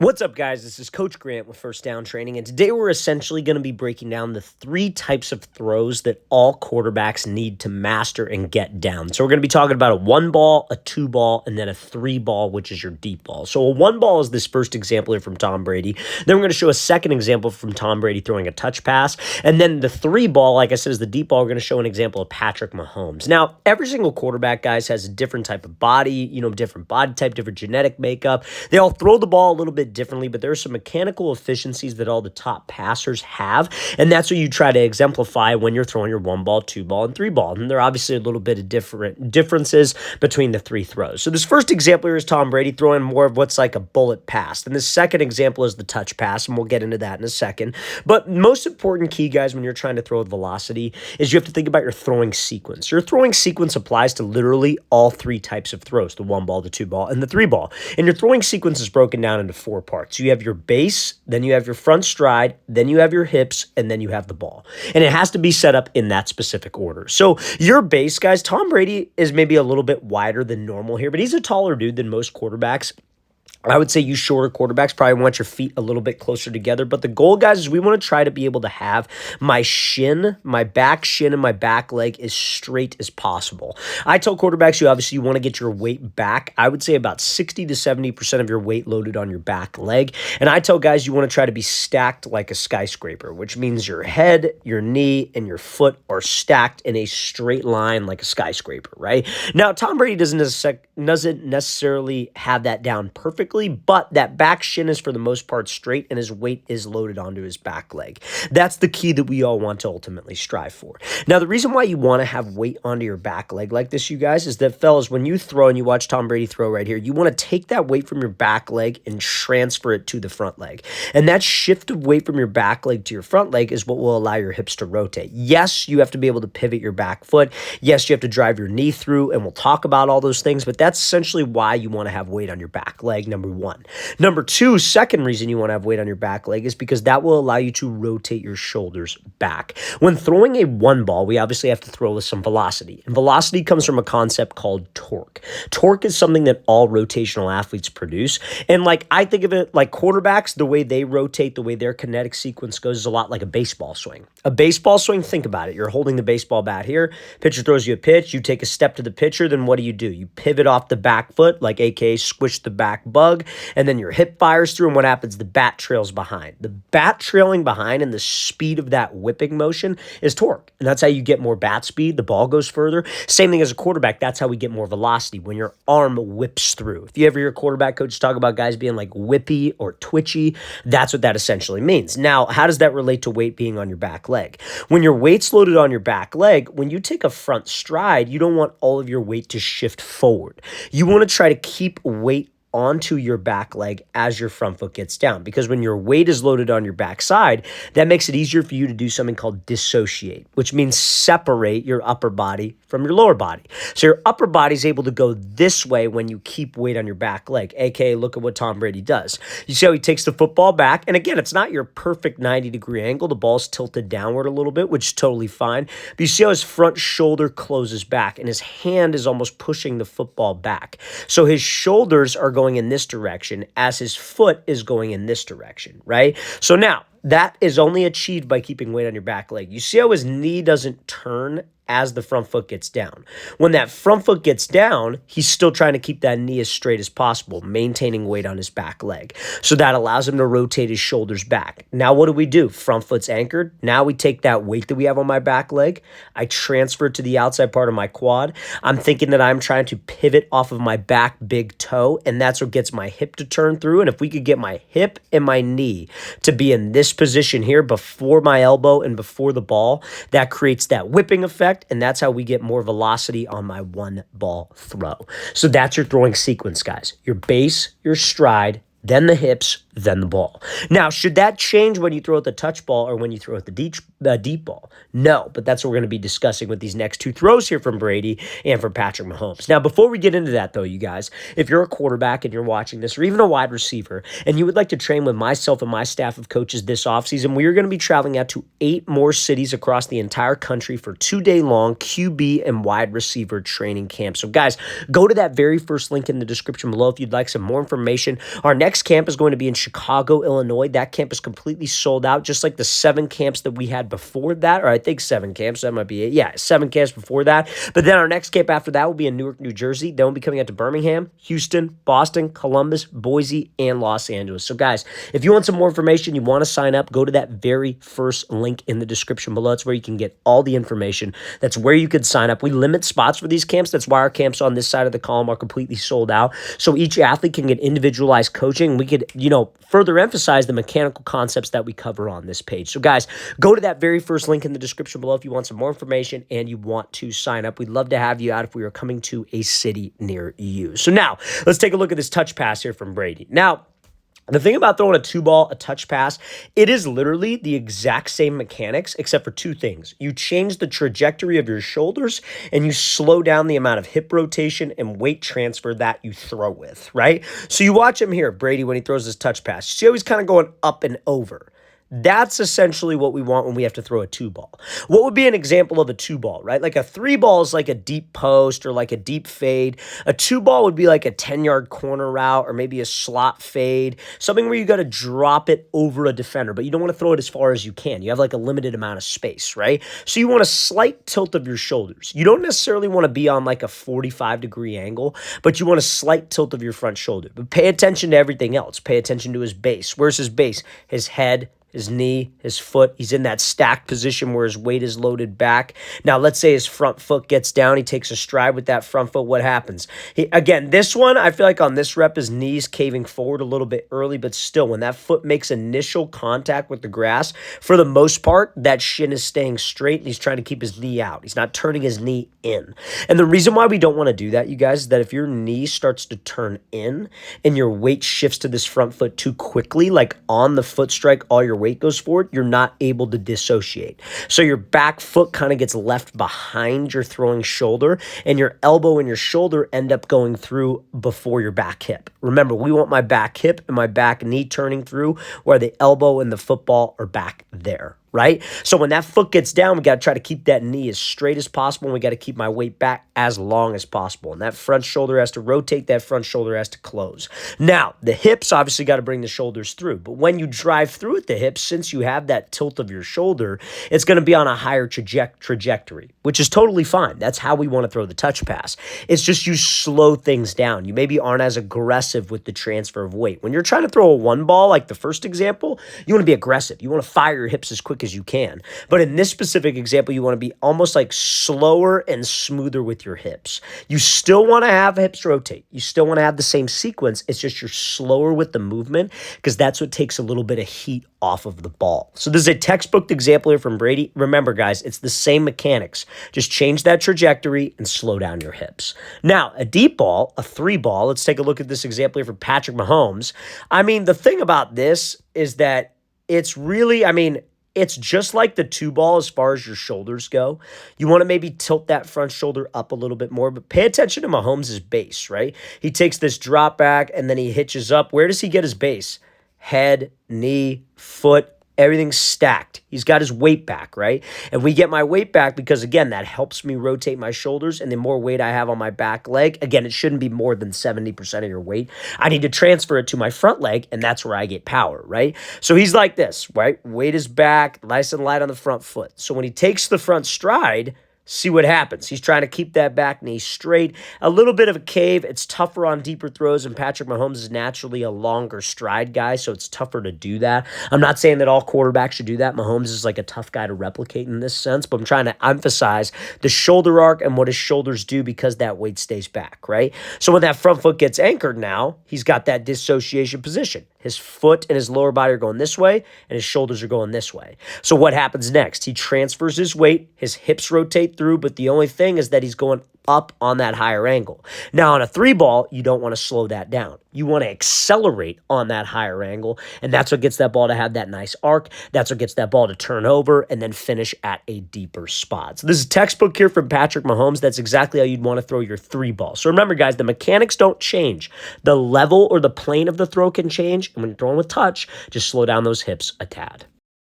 What's up, guys? This is Coach Grant with First Down Training, and today we're essentially going to be breaking down the three types of throws that all quarterbacks need to master and get down. So we're going to be talking about a 1-ball, a 2-ball, and then a 3-ball, which is your deep ball. So a 1-ball is this first example here from Tom Brady. Then we're going to show a second example from Tom Brady throwing a touch pass. And then the 3-ball, like I said, is the deep ball. We're going to show an example of Patrick Mahomes. Now, every single quarterback, guys, has a different type of body, different body type, different genetic makeup. They all throw the ball a little bit differently, but there are some mechanical efficiencies that all the top passers have, and that's what you try to exemplify when you're throwing your 1-ball, 2-ball, and 3-ball. And there are obviously a little bit of differences between the three throws. So this first example here is Tom Brady throwing more of what's like a bullet pass, and the second example is the touch pass, and we'll get into that in a second. But most important key, guys, when you're trying to throw with velocity is you have to think about your throwing sequence. Your throwing sequence applies to literally all three types of throws, the 1-ball, the 2-ball, and the 3-ball. And your throwing sequence is broken down into 4 parts. You have your base, then you have your front stride, then you have your hips, and then you have the ball. And it has to be set up in that specific order. So your base, guys, Tom Brady is maybe a little bit wider than normal here, but he's a taller dude than most quarterbacks. I would say you shorter quarterbacks probably want your feet a little bit closer together. But the goal, guys, is we want to try to be able to have my back shin, and my back leg as straight as possible. I tell quarterbacks you want to get your weight back. I would say about 60 to 70% of your weight loaded on your back leg. And I tell guys you want to try to be stacked like a skyscraper, which means your head, your knee, and your foot are stacked in a straight line like a skyscraper, right? Now, Tom Brady doesn't necessarily have that down perfectly, but that back shin is for the most part straight, and his weight is loaded onto his back leg. That's the key that we all want to ultimately strive for. Now, the reason why you want to have weight onto your back leg like this, you guys, is that, fellas, when you throw, and you watch Tom Brady throw right here, you want to take that weight from your back leg and transfer it to the front leg. And that shift of weight from your back leg to your front leg is what will allow your hips to rotate. Yes, you have to be able to pivot your back foot. Yes, you have to drive your knee through, and we'll talk about all those things, but that's essentially why you want to have weight on your back leg, number one. Number two, second reason you want to have weight on your back leg is because that will allow you to rotate your shoulders back. When throwing a 1-ball, we obviously have to throw with some velocity. And velocity comes from a concept called torque. Torque is something that all rotational athletes produce. And I think of it like quarterbacks, the way they rotate, the way their kinetic sequence goes is a lot like a baseball swing. A baseball swing, think about it. You're holding the baseball bat here. Pitcher throws you a pitch. You take a step to the pitcher. Then what do? You pivot off the back foot, like aka squish the back bug, and then your hip fires through, and what happens? The bat trails behind. The bat trailing behind and the speed of that whipping motion is torque, and that's how you get more bat speed. The ball goes further. Same thing as a quarterback. That's how we get more velocity, when your arm whips through. If you ever hear quarterback coaches talk about guys being like whippy or twitchy, that's what that essentially means. Now, how does that relate to weight being on your back leg? When your weight's loaded on your back leg, when you take a front stride, you don't want all of your weight to shift forward. You want to try to keep weight onto your back leg as your front foot gets down, because when your weight is loaded on your back side, that makes it easier for you to do something called dissociate, which means separate your upper body from your lower body. So your upper body is able to go this way when you keep weight on your back leg, aka look at what Tom Brady does. You see how he takes the football back, and again, it's not your perfect 90-degree angle. The ball's tilted downward a little bit, which is totally fine, but you see how his front shoulder closes back, and his hand is almost pushing the football back. So his shoulders are going in this direction as his foot is going in this direction, right? So now, that is only achieved by keeping weight on your back leg. You see how his knee doesn't turn as the front foot gets down. When that front foot gets down, he's still trying to keep that knee as straight as possible, maintaining weight on his back leg. So that allows him to rotate his shoulders back. Now what do? Front foot's anchored. Now we take that weight that we have on my back leg. I transfer it to the outside part of my quad. I'm thinking that I'm trying to pivot off of my back big toe, and that's what gets my hip to turn through. And if we could get my hip and my knee to be in this position here before my elbow and before the ball, that creates that whipping effect. And that's how we get more velocity on my 1-ball throw. So that's your throwing sequence, guys. Your base, your stride, then the hips, then the ball. Now, should that change when you throw at the touch ball or when you throw at the deep ball? No, but that's what we're going to be discussing with these next 2 throws here from Brady and from Patrick Mahomes. Now, before we get into that, though, you guys, if you're a quarterback and you're watching this, or even a wide receiver, and you would like to train with myself and my staff of coaches this offseason, we are going to be traveling out to 8 more cities across the entire country for 2-day-long QB and wide receiver training camp. So, guys, go to that very first link in the description below if you'd like some more information. Our next camp is going to be in Chicago, Illinois. That camp is completely sold out, just like the 7 camps that we had before that, or I think 7 camps, that might be it. Yeah, 7 camps before that. But then our next camp after that will be in Newark, New Jersey. Then we'll be coming out to Birmingham, Houston, Boston, Columbus, Boise, and Los Angeles. So guys, if you want some more information, you want to sign up, go to that very first link in the description below. It's where you can get all the information. That's where you could sign up. We limit spots for these camps. That's why our camps on this side of the column are completely sold out. So each athlete can get individualized coaching. We could, further emphasize the mechanical concepts that we cover on this page. So guys, go to that very first link in the description below if you want some more information and you want to sign up. We'd love to have you out if we are coming to a city near you. So now let's take a look at this touch pass here from Brady. Now, the thing about throwing a 2-ball, a touch pass, it is literally the exact same mechanics except for 2 things. You change the trajectory of your shoulders and you slow down the amount of hip rotation and weight transfer that you throw with, right? So you watch him here, Brady, when he throws his touch pass. You see how he's kind of going up and over. That's essentially what we want when we have to throw a 2-ball. What would be an example of a 2-ball, right? Like a 3-ball is like a deep post or like a deep fade. A 2-ball would be like a 10-yard corner route or maybe a slot fade, something where you got to drop it over a defender, but you don't want to throw it as far as you can. You have like a limited amount of space, right? So you want a slight tilt of your shoulders. You don't necessarily want to be on like a 45-degree angle, but you want a slight tilt of your front shoulder. But pay attention to everything else. Pay attention to his base. Where's his base? His head, his knee, his foot. He's in that stacked position where his weight is loaded back. Now, let's say his front foot gets down. He takes a stride with that front foot. What happens? Again, this one, I feel like on this rep, his knee's caving forward a little bit early, but still, when that foot makes initial contact with the grass, for the most part, that shin is staying straight, and he's trying to keep his knee out. He's not turning his knee in. And the reason why we don't want to do that, you guys, is that if your knee starts to turn in and your weight shifts to this front foot too quickly, like on the foot strike, all your weight goes forward, you're not able to dissociate. So your back foot kind of gets left behind your throwing shoulder, and your elbow and your shoulder end up going through before your back hip. Remember, we want my back hip and my back knee turning through where the elbow and the football are back there. Right? So when that foot gets down, we got to try to keep that knee as straight as possible, and we got to keep my weight back as long as possible. And that front shoulder has to rotate, that front shoulder has to close. Now, the hips obviously got to bring the shoulders through, but when you drive through with the hips, since you have that tilt of your shoulder, it's going to be on a higher trajectory, which is totally fine. That's how we want to throw the touch pass. It's just you slow things down. You maybe aren't as aggressive with the transfer of weight. When you're trying to throw a 1-ball, like the first example, you want to be aggressive. You want to fire your hips as quick as you can. But in this specific example, you want to be almost like slower and smoother with your hips. You still want to have hips rotate. You still want to have the same sequence. It's just you're slower with the movement because that's what takes a little bit of heat off of the ball. So this is a textbook example here from Brady. Remember, guys, it's the same mechanics. Just change that trajectory and slow down your hips. Now, a deep ball, a 3-ball, let's take a look at this example here from Patrick Mahomes. I mean, the thing about this is that it's really, it's just like the 2-ball as far as your shoulders go. You want to maybe tilt that front shoulder up a little bit more, but pay attention to Mahomes' base, right? He takes this drop back and then he hitches up. Where does he get his base? Head, knee, foot, everything's stacked. He's got his weight back, right? And we get my weight back because, again, that helps me rotate my shoulders, and the more weight I have on my back leg, again, it shouldn't be more than 70% of your weight. I need to transfer it to my front leg, and that's where I get power, right? So he's like this, right? Weight is back, nice and light on the front foot. So when he takes the front stride, see what happens. He's trying to keep that back knee straight. A little bit of a cave. It's tougher on deeper throws, and Patrick Mahomes is naturally a longer stride guy, so it's tougher to do that. I'm not saying that all quarterbacks should do that. Mahomes is like a tough guy to replicate in this sense, but I'm trying to emphasize the shoulder arc and what his shoulders do because that weight stays back, right? So when that front foot gets anchored now, he's got that dissociation position. His foot and his lower body are going this way, and his shoulders are going this way. So what happens next? He transfers his weight, his hips rotate through, but the only thing is that he's going up on that higher angle. Now, on a 3-ball, you don't want to slow that down. You want to accelerate on that higher angle, and that's what gets that ball to have that nice arc. That's what gets that ball to turn over and then finish at a deeper spot. So this is textbook here from Patrick Mahomes. That's exactly how you'd want to throw your 3-ball. So remember, guys, the mechanics don't change. The level or the plane of the throw can change, and when you're throwing with touch, just slow down those hips a tad.